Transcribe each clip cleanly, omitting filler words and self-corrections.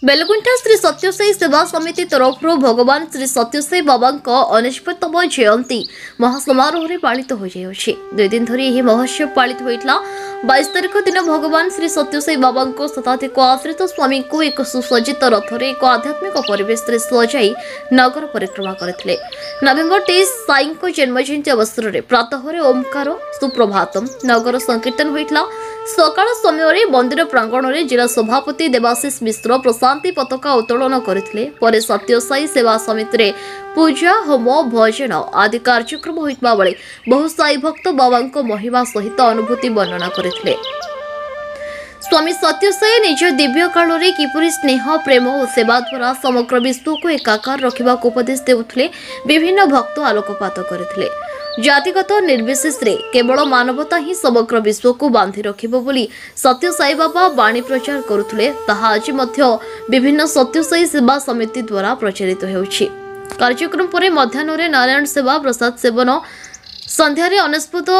बेलगुंठा श्री सत्यसाई सेवा समिति तरफ भगवान श्री सत्यसाई बाबा अनिष्पतम जयंती महासमारोह पालित हो दुई दिन धरी यह महोत्सव पालित होता 22 तारिख दिन भगवान श्री सत्यसाई बाबा शताधिक आश्रित स्वामी को एक सुसज्जित रथरे एक आध्यात्मिक परिवेश सजाई नगर परिक्रमा करते। नवेम्बर 23 साई जन्म जयंती अवसर में प्रातः ओमकार सुप्रभातम नगर संकीर्तन होता। सकाळ समय मंदिर प्रांगण में जिला सभापति देवाशीष मिश्र प्रशांति पताका उत्तोलन करथिले। परे सत्यसाई सेवा समिति रे पूजा होम भजन आदि कार्यक्रम होइतबा बेले बहु साई भक्त बाबा महिमा सहित अनुभूति वर्णना करथिले। स्वामी सत्यसाई निज दिव्य काल में किपरि स्नेह प्रेम और सेवा द्वारा समग्र विश्व को एकाकार रखा उपदेश देउथिले। विभिन्न भक्त आलोकपात करथिले। जातिगत निर्विशेष रे केवल मानवता ही समग्र विश्व को बांधि रखिबो बोली सत्यसाई बाबा वाणी प्रचार करुथिले। ताहा आज मध्य विभिन्न सत्यसाई सेवा समिति द्वारा प्रचारित हेउछि। कार्यक्रम परे मध्याह्न रे नारायण सेवा प्रसाद सेवन संध्यारे अनस्पत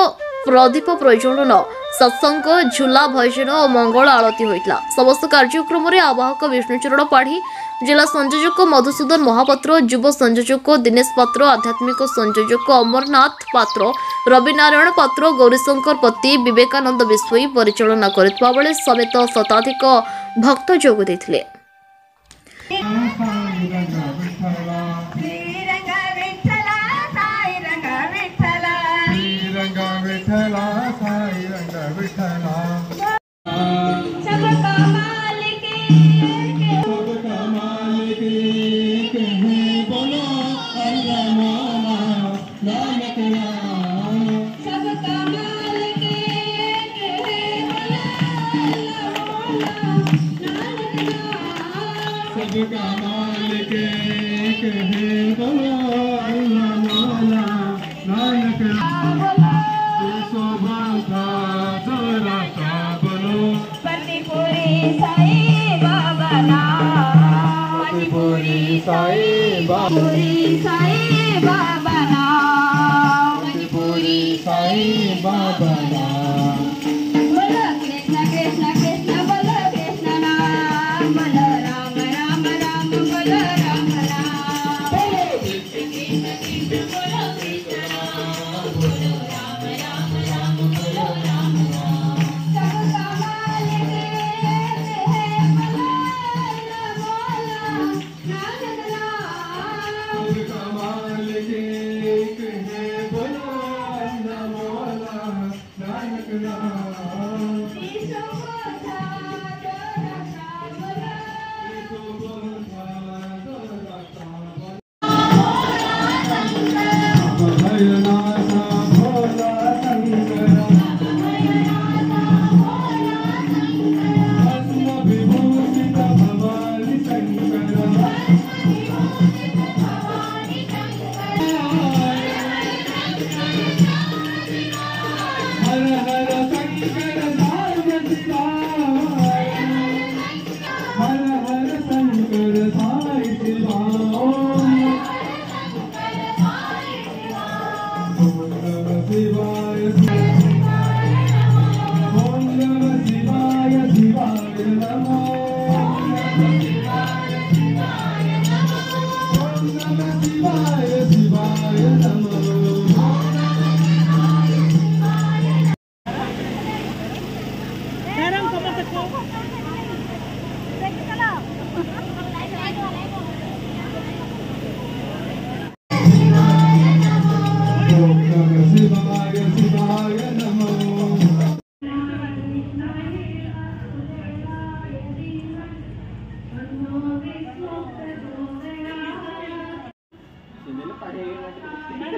प्रदीप प्रज्वलन सत्संग झूला भजन और मंगल आरती होइतला। समस्त कार्यक्रम रे आवाहक विष्णुचरण पाढ़ी जिला संयोजक मधुसूदन महापात्र युव संयोजक दिनेश पात्र आध्यात्मिक संयोजक अमरनाथ पात्र रविनारायण पात्र गौरीशंकर पति विवेकानंद विश्वई परिचालना करथिबा बेले समेत शताधिक भक्त जोग देथिले। साई बाबा नाम पूरी साई बाबा नाम बोलो कृष्ण कृष्ण कृष्ण बोलो कृष्ण नाम बोलो राम राम राम बोलो राम नाम बोलो कृष्ण कृष्ण कृष्ण बोलो कृष्ण नाम बोलो राम राम राम बोलो राम नाम सब कमाल के बोलो नानक नाम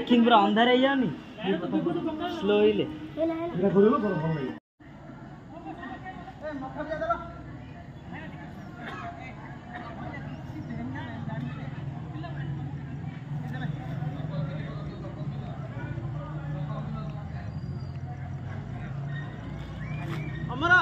किंग पूरा अंधार है यानी स्लो ही ले हमारा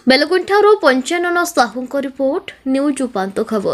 बेलगुंठारू पंचानन साहू रिपोर्ट न्यूज उपांत खबर।